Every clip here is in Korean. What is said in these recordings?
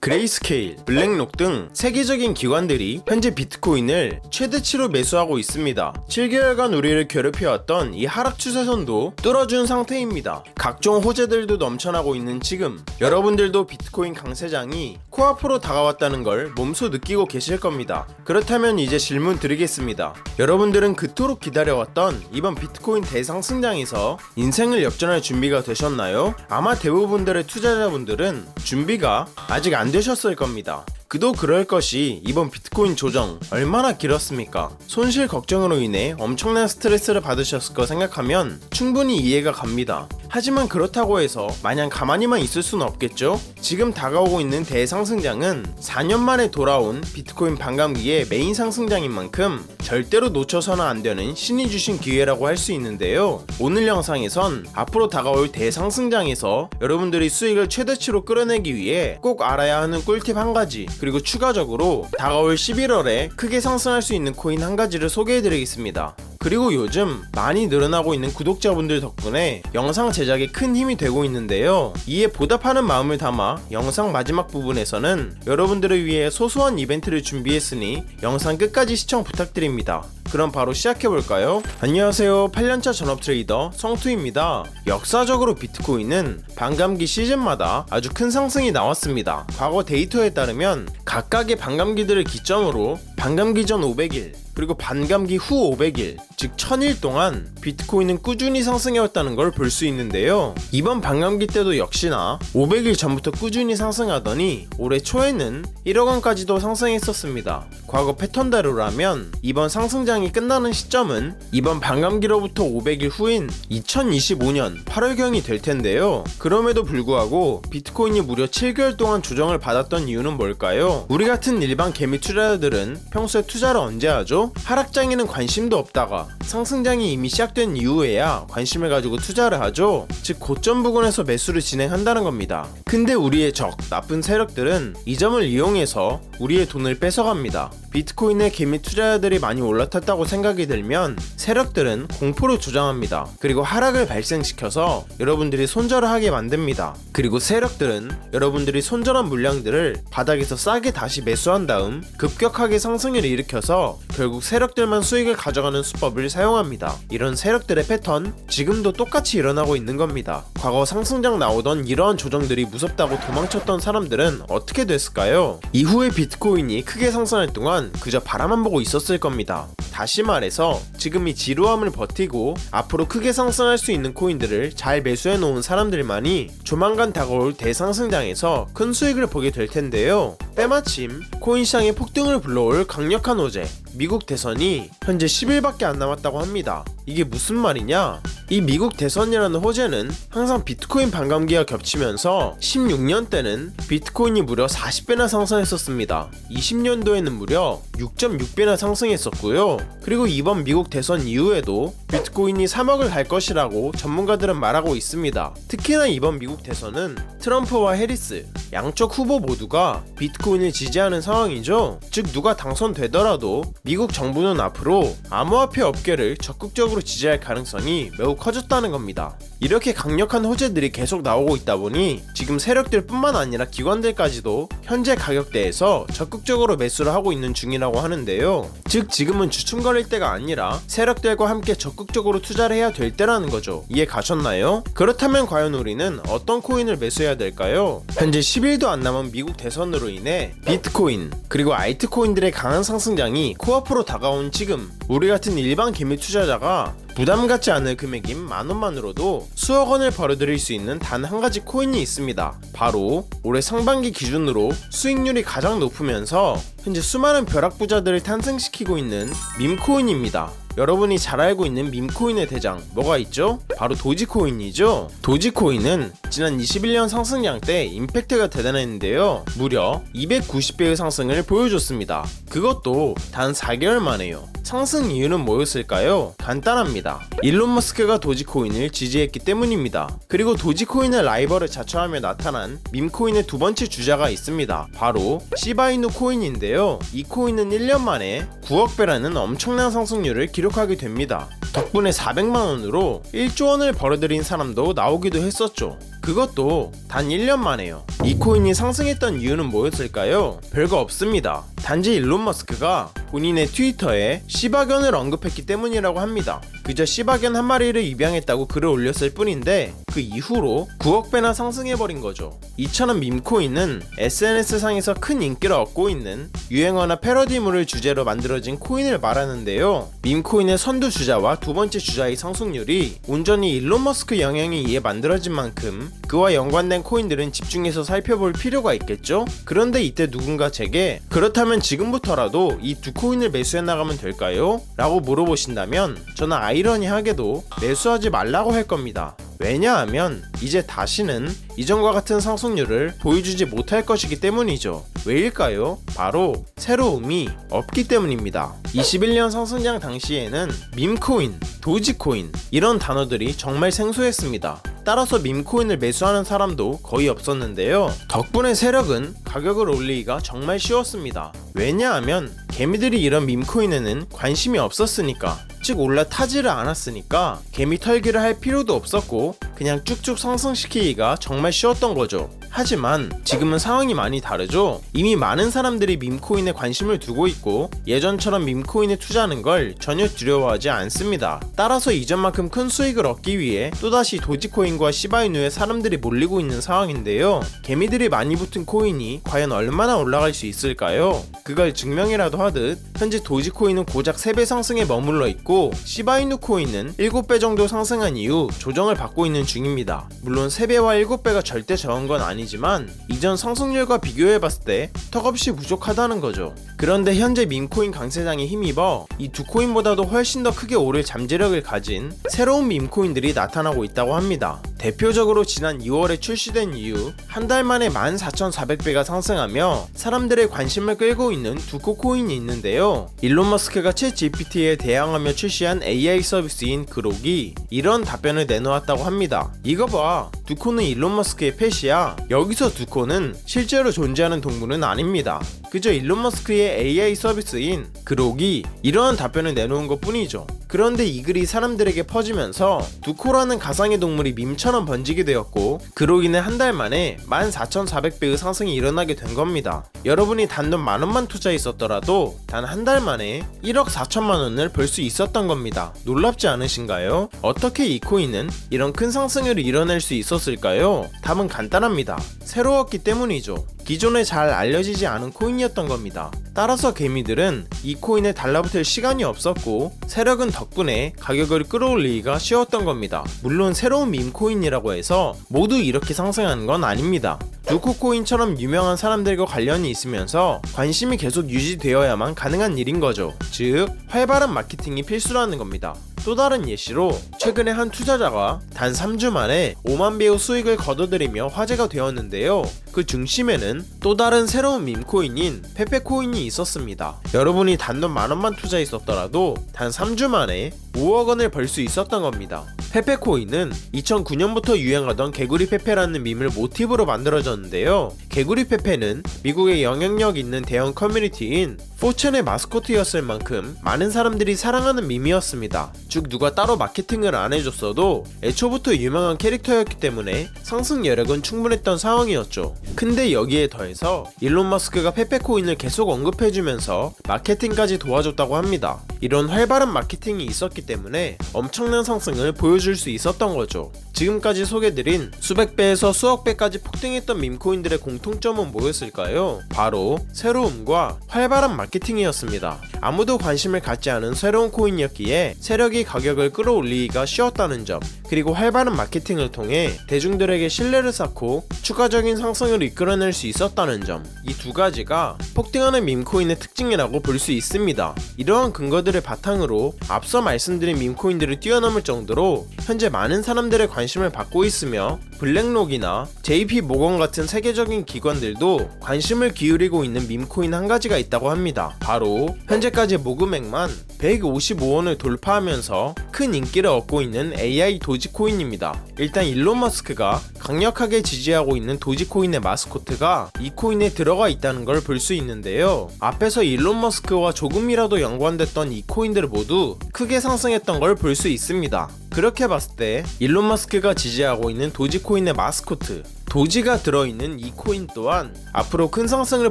그레이스케일, 블랙록 등 세계적인 기관들이 현재 비트코인을 최대치로 매수하고 있습니다. 7개월간 우리를 괴롭혀왔던 이 하락 추세선도 뚫어준 상태입니다. 각종 호재들도 넘쳐나고 있는 지금, 여러분들도 비트코인 강세장이 코앞으로 다가왔다는 걸 몸소 느끼고 계실 겁니다. 그렇다면 이제 질문 드리겠습니다. 여러분들은 그토록 기다려왔던 이번 비트코인 대상승장에서 인생을 역전할 준비가 되셨나요? 아마 대부분들의 투자자분들은 준비가 아직 안 되셨을 겁니다. 그도 그럴 것이 이번 비트코인 조정 얼마나 길었습니까? 손실 걱정으로 인해 엄청난 스트레스를 받으셨을 거 생각하면 충분히 이해가 갑니다. 하지만 그렇다고 해서 마냥 가만히만 있을 수는 없겠죠? 지금 다가오고 있는 대상승장은 4년 만에 돌아온 비트코인 반감기의 메인 상승장인 만큼 절대로 놓쳐서는 안 되는 신이 주신 기회라고 할 수 있는데요. 오늘 영상에선 앞으로 다가올 대상승장에서 여러분들이 수익을 최대치로 끌어내기 위해 꼭 알아야 하는 꿀팁 한 가지, 그리고 추가적으로 다가올 11월에 크게 상승할 수 있는 코인 한 가지를 소개해드리겠습니다. 그리고 요즘 많이 늘어나고 있는 구독자분들 덕분에 영상 제작에 큰 힘이 되고 있는데요. 이에 보답하는 마음을 담아 영상 마지막 부분에서는 여러분들을 위해 소소한 이벤트를 준비했으니 영상 끝까지 시청 부탁드립니다. 그럼 바로 시작해볼까요? 안녕하세요, 8년차 전업 트레이더 성투입니다. 역사적으로 비트코인은 반감기 시즌마다 아주 큰 상승이 나왔습니다. 과거 데이터에 따르면 각각의 반감기들을 기점으로 반감기 전 500일, 그리고 반감기 후 500일, 즉 1000일 동안 비트코인은 꾸준히 상승해왔다는 걸 볼 수 있는데요. 이번 반감기 때도 역시나 500일 전부터 꾸준히 상승하더니 올해 초에는 1억 원까지도 상승했었습니다. 과거 패턴대로라면 이번 상승장이 끝나는 시점은 이번 반감기로부터 500일 후인 2025년 8월경이 될 텐데요. 그럼에도 불구하고 비트코인이 무려 7개월 동안 조정을 받았던 이유는 뭘까요? 우리 같은 일반 개미 투자자들은 평소에 투자를 언제 하죠? 하락장에는 관심도 없다가 상승장이 이미 시작된 이후에야 관심을 가지고 투자를 하죠. 즉 고점 부근에서 매수를 진행한다는 겁니다. 근데 우리의 적, 나쁜 세력들은 이 점을 이용해서 우리의 돈을 뺏어갑니다. 비트코인의 개미 투자자들이 많이 올라탔다고 생각이 들면 세력들은 공포를 조장합니다. 그리고 하락을 발생시켜서 여러분들이 손절을 하게 만듭니다. 그리고 세력들은 여러분들이 손절한 물량들을 바닥에서 싸게 다시 매수한 다음 급격하게 상승을 일으켜서 결국 세력들만 수익을 가져가는 수법을 사용합니다. 이런 세력들의 패턴, 지금도 똑같이 일어나고 있는 겁니다. 과거 상승장 나오던 이러한 조정들이 무섭다고 도망쳤던 사람들은 어떻게 됐을까요? 이후에 비트코인이 크게 상승할 동안 그저 바라만 보고 있었을 겁니다. 다시 말해서 지금 이 지루함을 버티고 앞으로 크게 상승할 수 있는 코인들을 잘 매수해 놓은 사람들만이 조만간 다가올 대상승장에서 큰 수익을 보게 될 텐데요. 때마침 코인 시장의 폭등을 불러올 강력한 호재, 미국 대선이 현재 10일밖에 안 남았다고 합니다. 이게 무슨 말이냐? 이 미국 대선이라는 호재는 항상 비트코인 반감기가 겹치면서 16년 때는 비트코인이 무려 40배나 상승했었습니다. 20년도에는 무려 6.6배나 상승했었고요. 그리고 이번 미국 대선 이후에도 비트코인이 3억을 갈 것이라고 전문가들은 말하고 있습니다. 특히나 이번 미국 대선은 트럼프와 해리스 양쪽 후보 모두가 비트코인을 지지하는 상황이죠. 즉 누가 당선되더라도 미국 정부는 앞으로 암호화폐 업계를 적극적으로 지지할 가능성이 매우 커졌다는 겁니다. 이렇게 강력한 호재들이 계속 나오고 있다 보니 지금 세력들 뿐만 아니라 기관들까지도 현재 가격대에서 적극적으로 매수를 하고 있는 중이라고 하는데요. 즉 지금은 주춤거릴 때가 아니라 세력들과 함께 적극적으로 투자를 해야 될 때라는 거죠. 이해 가셨나요? 그렇다면 과연 우리는 어떤 코인을 매수해야 될까요? 현재 10일도 안 남은 미국 대선으로 인해 비트코인 그리고 알트코인들의 강한 상승장이 코앞으로 다가온 지금, 우리 같은 일반 개미 투자자가 부담 갖지 않을 금액인 만원만으로도 수억 원을 벌어들일 수 있는 단 한 가지 코인이 있습니다. 바로 올해 상반기 기준으로 수익률이 가장 높으면서 현재 수많은 벼락부자들을 탄생시키고 있는 밈코인입니다. 여러분이 잘 알고 있는 밈코인의 대장 뭐가 있죠? 바로 도지코인이죠. 도지코인은 지난 21년 상승량 때 임팩트가 대단했는데요. 무려 290배의 상승을 보여줬습니다. 그것도 단 4개월 만에요. 상승 이유는 뭐였을까요? 간단합니다. 일론 머스크가 도지코인을 지지했기 때문입니다. 그리고 도지코인의 라이벌을 자처하며 나타난 밈코인의 두 번째 주자가 있습니다. 바로 시바이누 코인인데요. 이 코인은 1년 만에 9억 배라는 엄청난 상승률을 기록하게 됩니다. 덕분에 400만원으로 1조 원을 벌어들인 사람도 나오기도 했었죠. 그것도 단 1년 만에요. 이 코인이 상승했던 이유는 뭐였을까요? 별거 없습니다. 단지 일론 머스크가 본인의 트위터에 시바견을 언급했기 때문이라고 합니다. 그저 시바견 한 마리를 입양했다고 글을 올렸을 뿐인데 그 이후로 9억 배나 상승해버린 거죠. 이처럼 밈코인은 SNS상에서 큰 인기를 얻고 있는 유행어나 패러디물을 주제로 만들어진 코인을 말하는데요. 밈코인의 선두주자와 두 번째 주자의 상승률이 온전히 일론 머스크 영향에 의해 만들어진 만큼 그와 연관된 코인들은 집중해서 살펴볼 필요가 있겠죠? 그런데 이때 누군가 제게 그렇다면 지금부터라도 이 두 코인을 매수해 나가면 될까요? 라고 물어보신다면 저는 아이러니하게도 매수하지 말라고 할 겁니다. 왜냐하면 이제 다시는 이전과 같은 상승률을 보여주지 못할 것이기 때문이죠. 왜일까요? 바로 새로움이 없기 때문입니다. 21년 상승장 당시에는 밈코인, 도지코인 이런 단어들이 정말 생소했습니다. 따라서 밈코인을 매수하는 사람도 거의 없었는데요. 덕분에 세력은 가격을 올리기가 정말 쉬웠습니다. 왜냐하면 개미들이 이런 밈코인에는 관심이 없었으니까, 즉 올라타지를 않았으니까 개미 털기를 할 필요도 없었고 그냥 쭉쭉 상승시키기가 정말 쉬웠던 거죠. 하지만 지금은 상황이 많이 다르죠. 이미 많은 사람들이 밈코인에 관심을 두고 있고 예전처럼 밈코인에 투자하는 걸 전혀 두려워하지 않습니다. 따라서 이전만큼 큰 수익을 얻기 위해 또다시 도지코인과 시바이누에 사람들이 몰리고 있는 상황인데요. 개미들이 많이 붙은 코인이 과연 얼마나 올라갈 수 있을까요? 그걸 증명이라도 하듯 현재 도지코인은 고작 3배 상승에 머물러 있고 시바이누 코인은 7배 정도 상승한 이후 조정을 받고 있는 중입니다. 물론 3배와 7배가 절대 적은 건 아니지만 이전 상승률과 비교해봤을 때 턱없이 부족하다는 거죠. 그런데 현재 밈코인 강세장에 힘입어 이 두 코인보다도 훨씬 더 크게 오를 잠재력을 가진 새로운 밈코인들이 나타나고 있다고 합니다. 대표적으로 지난 2월에 출시된 이후 한 달 만에 14,400배가 상승하며 사람들의 관심을 끌고 있는 두코 코인이 있는데요. 일론 머스크가 챗 GPT에 대항하며 출시한 AI 서비스인 그록이 이런 답변을 내놓았다고 합니다. 이거 봐, 두코는 일론 머스크의 펫이야. 여기서 두코는 실제로 존재하는 동물은 아닙니다. 그저 일론 머스크의 AI 서비스인 그록이 이러한 답변을 내놓은 것 뿐이죠. 그런데 이 글이 사람들에게 퍼지면서 두코라는 가상의 동물이 밈처럼 번지게 되었고 그로 인해 한 달 만에 14,400배의 상승이 일어나게 된 겁니다. 여러분이 단돈 만원만 투자했었더라도 단 한 달 만에 1억 4천만 원을 벌 수 있었던 겁니다. 놀랍지 않으신가요? 어떻게 이 코인은 이런 큰 상승을 이뤄낼 수 있었을까요? 답은 간단합니다. 새로웠기 때문이죠. 기존에 잘 알려지지 않은 코인이었던 겁니다. 따라서 개미들은 이 코인에 달라붙을 시간이 없었고 세력은 덕분에 가격을 끌어올리기가 쉬웠던 겁니다. 물론 새로운 밈코인이라고 해서 모두 이렇게 상승하는 건 아닙니다. 두코코인처럼 유명한 사람들과 관련이 있으면서 관심이 계속 유지되어야만 가능한 일인 거죠. 즉 활발한 마케팅이 필수라는 겁니다. 또 다른 예시로 최근에 한 투자자가 단 3주 만에 5만 배의 수익을 거둬들이며 화제가 되었는데요. 그 중심에는 또 다른 새로운 밈코인인 페페코인이 있었습니다. 여러분이 단돈 만원만 투자했었더라도 단 3주 만에 5억 원을 벌 수 있었던 겁니다. 페페코인은 2009년부터 유행하던 개구리 페페라는 밈을 모티브로 만들어졌는데요. 개구리 페페는 미국의 영향력 있는 대형 커뮤니티인 4chan의 마스코트였을 만큼 많은 사람들이 사랑하는 밈이었습니다. 즉 누가 따로 마케팅을 안 해줬어도 애초부터 유명한 캐릭터였기 때문에 상승 여력은 충분했던 상황이었죠. 근데 여기에 더해서 일론 머스크가 페페코인을 계속 언급해주면서 마케팅까지 도와줬다고 합니다. 이런 활발한 마케팅이 있었기 때문에 엄청난 상승을 보여줄 수 있었던 거죠. 지금까지 소개드린 수백 배에서 수억 배까지 폭등했던 밈코인들의 공통점은 뭐였을까요? 바로 새로움과 활발한 마케팅이었습니다. 아무도 관심을 갖지 않은 새로운 코인이었기에 세력이 가격을 끌어올리기가 쉬웠다는 점, 그리고 활발한 마케팅을 통해 대중들에게 신뢰를 쌓고 추가적인 상승을 이끌어낼 수 있었다는 점, 이 두 가지가 폭등하는 밈코인의 특징이라고 볼 수 있습니다. 이러한 근거들을 바탕으로 앞서 말씀드린 밈코인들을 뛰어넘을 정도로 현재 많은 사람들의 관심을 받고 있으며 블랙록이나 JP 모건 같은 세계적인 기관들도 관심을 기울이고 있는 밈코인 한 가지가 있다고 합니다. 바로 현재까지 모금액만 155원을 돌파하면서 큰 인기를 얻고 있는 AI 도지코인입니다. 일단 일론 머스크가 강력하게 지지하고 있는 도지코인의 마스코트가 이 코인에 들어가 있다는 걸 볼 수 있는데요. 앞에서 일론 머스크와 조금이라도 연관됐던 이 코인들 모두 크게 상승했던 걸 볼 수 있습니다. 그렇게 봤을 때 일론 머스크가 지지하고 있는 도지코인의 마스코트 도지가 들어있는 이 코인 또한 앞으로 큰 상승을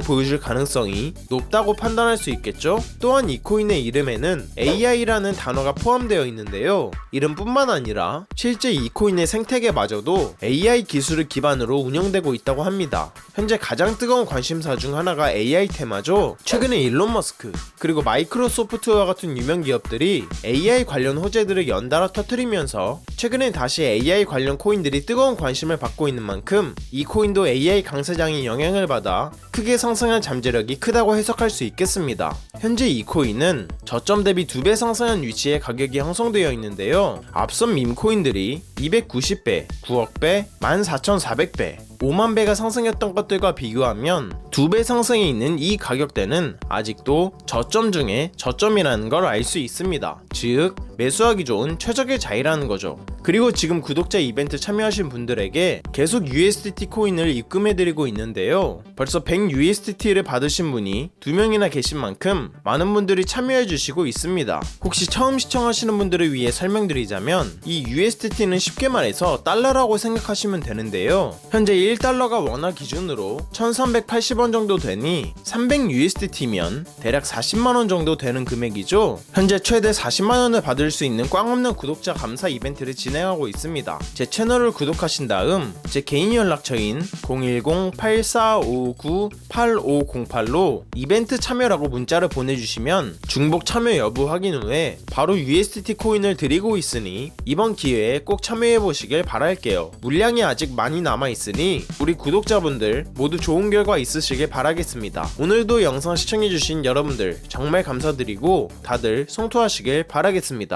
보여줄 가능성이 높다고 판단할 수 있겠죠? 또한 이 코인의 이름에는 AI라는 단어가 포함되어 있는데요. 이름뿐만 아니라 실제 이 코인의 생태계마저도 AI 기술을 기반으로 운영되고 있다고 합니다. 현재 가장 뜨거운 관심사 중 하나가 AI 테마죠. 최근에 일론 머스크 그리고 마이크로소프트와 같은 유명 기업들이 AI 관련 호재들을 연달아 터뜨리면서 최근엔 다시 AI 관련 코인들이 뜨거운 관심을 받고 있는 만큼 이 코인도 AI 강세장의 영향을 받아 크게 상승한 잠재력이 크다고 해석할 수 있겠습니다. 현재 이 코인은 저점 대비 2배 상승한 위치에 가격이 형성되어 있는데요. 앞선 밈코인들이 290배, 9억배, 14,400배, 5만배가 상승했던 것들과 비교하면 2배 상승이 있는 이 가격대는 아직도 저점 중에 저점이라는 걸 알 수 있습니다. 즉 매수하기 좋은 최적의 자리라는 거죠. 그리고 지금 구독자 이벤트 참여하신 분들에게 계속 USDT 코인을 입금해드리고 있는데요. 벌써 100 USDT를 받으신 분이 2명이나 계신 만큼 많은 분들이 참여해주시고 있습니다. 혹시 처음 시청하시는 분들을 위해 설명드리자면 이 USDT는 쉽게 말해서 달러라고 생각하시면 되는데요. 현재 1달러가 원화 기준으로 1380원 정도 되니 300 USDT면 대략 40만원 정도 되는 금액이죠. 현재 최대 40만원을 받을 수 있는 꽝 없는 구독자 감사 이벤트를 진행하고 있습니다. 제 채널을 구독하신 다음 제 개인 연락처인 010-8459-8508로 이벤트 참여라고 문자를 보내주시면 중복 참여 여부 확인 후에 바로 USDT 코인을 드리고 있으니 이번 기회에 꼭 참여해보시길 바랄게요. 물량이 아직 많이 남아있으니 우리 구독자분들 모두 좋은 결과 있으시길 바라겠습니다. 오늘도 영상 시청해주신 여러분들 정말 감사드리고 다들 성투하시길 바라겠습니다.